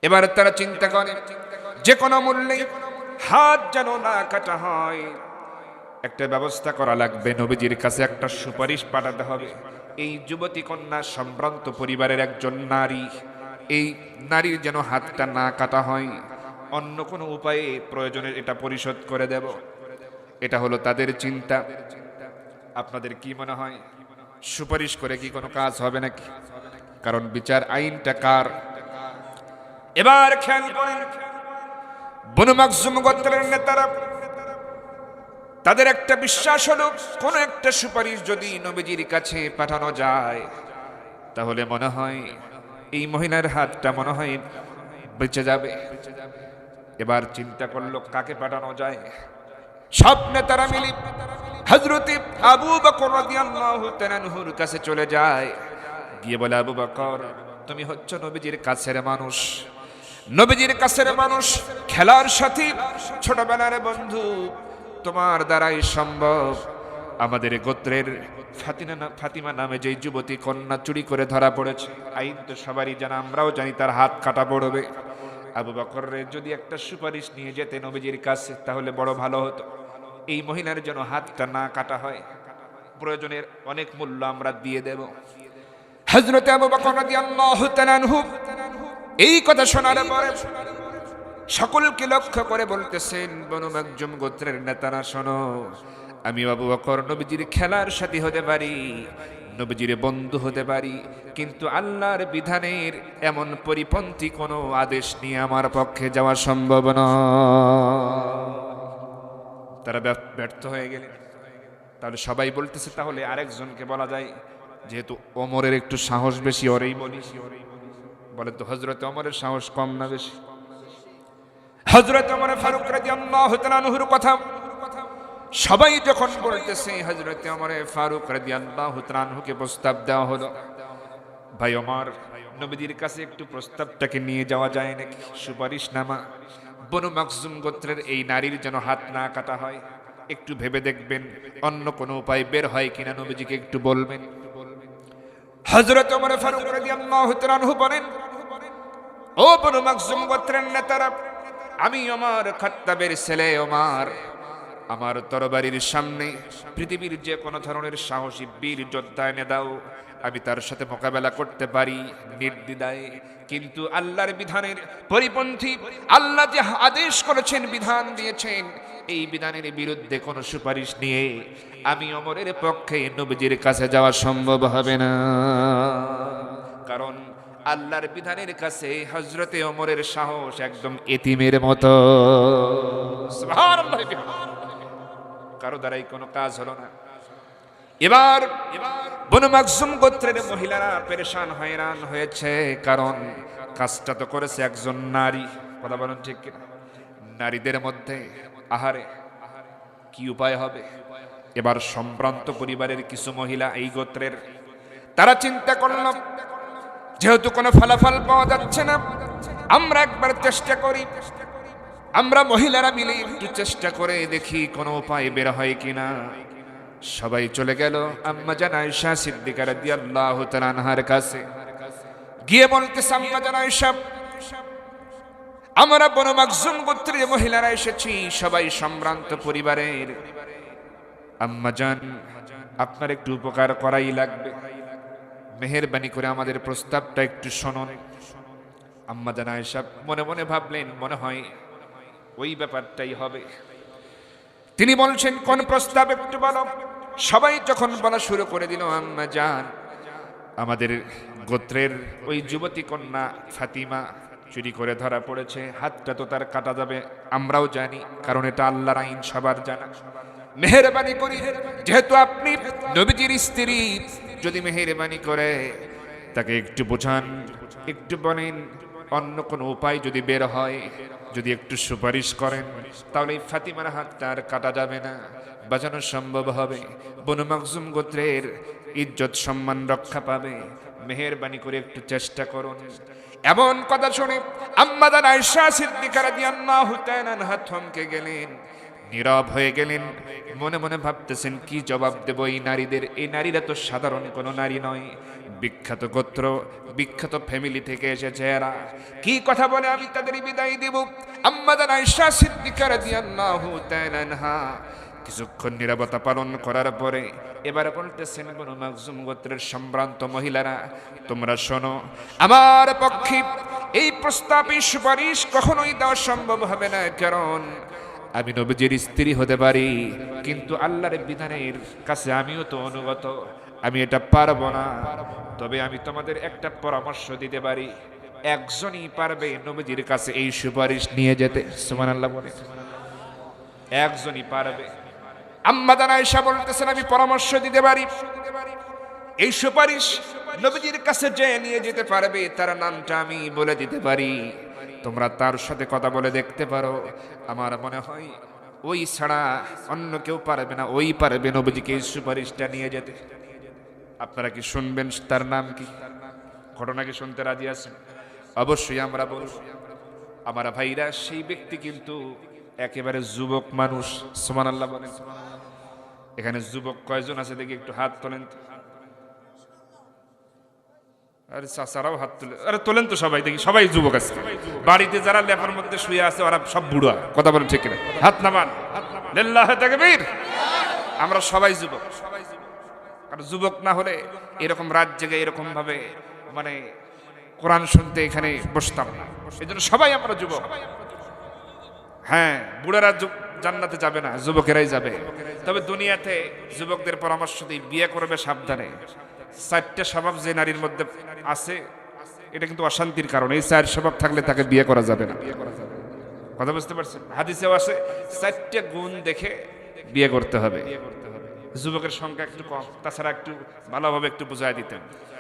এবার তারা চিন্তা করে যে কোনো মূল্যে হাত যেন না কাটা হয়, একটা ব্যবস্থা করা লাগবে, নবীজির কাছে একটা সুপারিশ পাঠাতে হবে। এই যুবতী কন্যা সম্ভ্রান্ত পরিবারের একজন নারী, এই নারীর যেন হাতটা না কাটা হয়, অন্য কোনো উপায়ে প্রয়োজনে এটা পরিশোধ করে দেব। এটা হলো তাদের চিন্তা। আপনাদের কি মনে হয়, সুপারিশ করে কি কোনো কাজ হবে নাকি? কারণ বিচার আইনটা কার? এবার খেয়াল করেন, বনু মাখজুম গোত্রের নেতারা, তাদের একটা বিশ্বাস হলো কোন একটা সুপারিশ যদি নবীজির কাছে পাঠানো যায় তাহলে মনে হয় এই মহিলার হাতটা মনে হয় বেঁচে যাবে। এবার চিন্তা করলো কাকে পাঠানো যায়। সব নেতারা মিলে হযরত আবু বকর রাদিয়াল্লাহু তাআলা আনহুর কাছে চলে যায়, গিয়ে বলে, আবু বকর, তুমি হচ্ছ নবীজির কাছের মানুষ, নবীজির কাছের মানুষ, খেলার সাথী, ছোটবেলার বন্ধু, তোমার দ্বারাই সম্ভব আমাদের গোত্রের ফাতিমা নামে যে যুবতী কন্যা চুরি করে ধরা পড়েছে, আইন তো সবারই জানা, আমরাও জানি তার হাত কাটা পড়বে। আবু বকরের যদি একটা সুপারিশ নিয়ে যেতে নবীজির কাছে তাহলে বড় ভালো হতো। এই মহিলার যেন হাতটা না কাটা হয়, প্রয়োজনের অনেক মূল্য আমরা দিয়ে দেব। হযরত আবু বকর রাদিয়াল্লাহু তাআলা আনহু এই কথা শোনার পরে সকলকে লক্ষ্য করে বলতেছেন, বনু মাখজুম গোত্রের নেতারা শোনো, আমি আবু বকর নবীজির খেলার সাথী হতে পারি, নবীজির বন্ধু হতে পারি, কিন্তু আল্লাহর বিধানের এমন পরিপন্থী কোনো আদেশ নিয়ে আমার পক্ষে যাওয়া সম্ভব নয়। তারা ব্যর্থ হয়ে গেলেন। তাহলে সবাই বলতেছে তাহলে আরেকজনকে বলা যায়, যেহেতু ওমরের একটু সাহস বেশি, ওরেই বলি। বলে তো হযরত ওমরের সাহস কম না বেশি? হযরত ওমর ফারুক রাদিয়াল্লাহু তাআলা আনহুর কথা সবাই যখন বলতেছে, হযরত ওমর ফারুক রাদিয়াল্লাহু তাআলা আনহুকে প্রস্তাব দেওয়া হলো, ভাই ওমর, নবীজির কাছে একটু প্রস্তাবটাকে নিয়ে যাওয়া যায় নাকি? সুপারিশনামা, বনু মাখজুম গোত্রের এই নারীর যেন হাত না কাটা হয়, একটু ভেবে দেখবেন অন্য কোনো উপায় বের হয় কিনা, নবীজিকে একটু বলবেন। হযরত ওমর ফারুক রাদিয়াল্লাহু তাআলা আনহু বলেন, ও বনু মাখজুম গোত্রের নেতারা, আমি ওমর খাত্তাবের ছেলে ওমর, আমার তরবারির সামনে পৃথিবীর যে কোনো ধরনের সাহসী বীর যোদ্ধা এনে দাও, আমি তার সাথে মোকাবেলা করতে পারি নির্দ্বিধায়। কিন্তু আল্লাহর বিধানের পরিপন্থী, আল্লাহ যে আদেশ করেছেন, বিধান দিয়েছেন, এই বিধানের বিরুদ্ধে কোনো সুপারিশ নিয়ে আমি ওমরের পক্ষে নবীজির কাছে যাওয়া সম্ভব হবে না। কারণ আল্লাহর বিধানের কাছে হযরতে ওমরের সাহস একদম এতিমের মতো। সুবহানাল্লাহ। কারো দ্বারাই কোনো কাজ হলো না। এবার বনু মাখজুম গোত্রের মহিলারা পেরেশান হয়রান হয়েছে, কারণ কাজটা তো করেছে একজন নারী। কথা বলেন ঠিক কিনা? নারীদের মধ্যে আহারে কি উপায় হবে? এবার সম্ভ্রান্ত পরিবারের কিছু মহিলা এই গোত্রের, তারা চিন্তা করল, যেহেতু কোনো ফলাফল পাওয়া যাচ্ছে না, আমরা একবার চেষ্টা করি, আমরা মহিলারা মিলে একটু চেষ্টা করে দেখি কোনো উপায় বের হয় কিনা। সবাই চলে গেল আম্মা জান আয়েশা সিদ্দিকা রাদিয়াল্লাহু তাআলা আনহার কাছে, গিয়ে বলতেছে, আম্মা জান আয়েশা, আমরা বনু মাখজুম গোত্রের মহিলারা এসেছি, সবাই সম্ভ্রান্ত পরিবারের, আম্মা জান আপনার একটু উপকার করাই লাগবে, মেহেরবানি করে আমাদের প্রস্তাবটা একটু শুনুন। আম্মা জান আয়েশা মনে মনে ভাবলেন, মনে হয় ওই ব্যাপারটাই হবে। তিনি বলছেন, কোন প্রস্তাব একটু বলো। সবাই যখন বলা শুরু করে দিল, আম্মা জান, আমাদের গোত্রের ওই যুবতী কন্যা ফাতিমা চুরি করে ধরা পড়েছে, হাতটা তো তার কাটা যাবে, আমরাও জানি, কারণ এটা আল্লাহর আইন, সবার জানা। মেহেরবানি করি, যেহেতু আপনি নবীজির স্ত্রী, যদি মেহেরবানি করে তাকে একটু বোঝান, একটু বলেন, অন্য কোনো উপায় যদি বের হয়, যদি একটু সুপারিশ করেন, তাহলে এই ফাতিমার হাতটা আর কাটা যাবে না, বাঁচানো সম্ভব হবে, বনু মাখজুম গোত্রের ইজ্জত সম্মান রক্ষা পাবে, মেহেরবানি করে একটু চেষ্টা করুন। এমন কথা শুনে আম্মা জান আয়েশা সিদ্দিকা রাদিয়াল্লাহু তাআলা আনহা থমকে গেলেন, নীরব হয়ে গেলেন, মনে মনে ভাবতেছেন কি জবাব দেব এই নারীদের। এই নারীরা তো সাধারণ কোনো নারী নয়, বিখ্যাত গোত্র, বিখ্যাত ফ্যামিলি থেকে এসেছে এরা। কি কথা বলে আমি তাদের বিদায় দেব। আম্মা জান আয়েশা সিদ্দিকা রাদিয়াল্লাহু তাআলা আনহা কিছুক্ষণ নীরবতা পালন করার পরে এবার বলতেছেন, বনু মাখজুম গোত্রের সম্ভ্রান্ত মহিলারা, তোমরা শোনো, আমার পক্ষে এই প্রস্তাব, এই সুপারিশ কখনোই দেওয়া সম্ভব হবে না, কারণ আমি নবীজির স্ত্রী হতে পারি, কিন্তু আল্লাহর বিধানের কাছে আমিও তো অনুগত, আমি এটা পারবো না। তবে আমি তোমাদের একটা পরামর্শ দিতে পারি, একজনই পারবে নবীজির কাছে এই সুপারিশ নিয়ে যেতে। সুবহানাল্লাহ বলে, একজনই পারবে। আম্মা জান আয়েশা বলতেছেন, আমি পরামর্শ দিতে পারি, এই সুপারিশ নবীজির কাছে যে নিয়ে যেতে পারবে তার নামটা আমি বলে দিতে পারি, তোমরা তার সাথে কথা বলে দেখতে পারো। আমার মনে হয় ওই ছাড়া অন্য কেউ পারবে না, ওই পারবে নবীজিকে এই সুপারিশটা নিয়ে যেতে। আপনারা কি শুনবেন তার নাম কি? ঘটনা কি শুনতে রাজি আছেন? অবশ্যই আমরা বলবো। আমার ভাইরা, সেই ব্যক্তি কিন্তু একেবারে যুবক মানুষ। সুবহানাল্লাহ বলেন। এখানে যুবক কয়জন আছে দেখি একটু হাত তোলেন তো। আরে চাচারাও হাত তুলে, আরে তোলেন তো সবাই, দেখি সবাই যুবক আছে। বাড়িতে যারা লেপার মধ্যে শুয়ে আছে ওরা সব বুড়া। কথা বলেন ঠিক কিনা? হাত নামান, লিল্লাহি তাকবীর। আমরা সবাই যুবক। আর যুবক না হলে এরকম রাত জেগে এরকম ভাবে মানে কোরআন শুনতে এখানে বসতাম না। এই জন্য সবাই আমরা যুবক। হ্যাঁ, বুড়ারা জান্নাতে যাবে না, যুবকেরাই যাবে। তবে দুনিয়াতে যুবকদের পরামর্শ দিই, বিয়ে করবে সাবধানে। 4টা স্বভাব যে নারীর মধ্যে আছে, এটা কিন্তু অশান্তির কারণ। এই 4 স্বভাব থাকলে তাকে বিয়ে করা যাবে না। কথা বুঝতে পারছেন? হাদিসেও আছে 4টা গুণ দেখে বিয়ে করতে হবে। যুবকের সংখ্যা একটু কম, তাছাড়া একটু ভালোভাবে একটু বুঝাই দিতেন।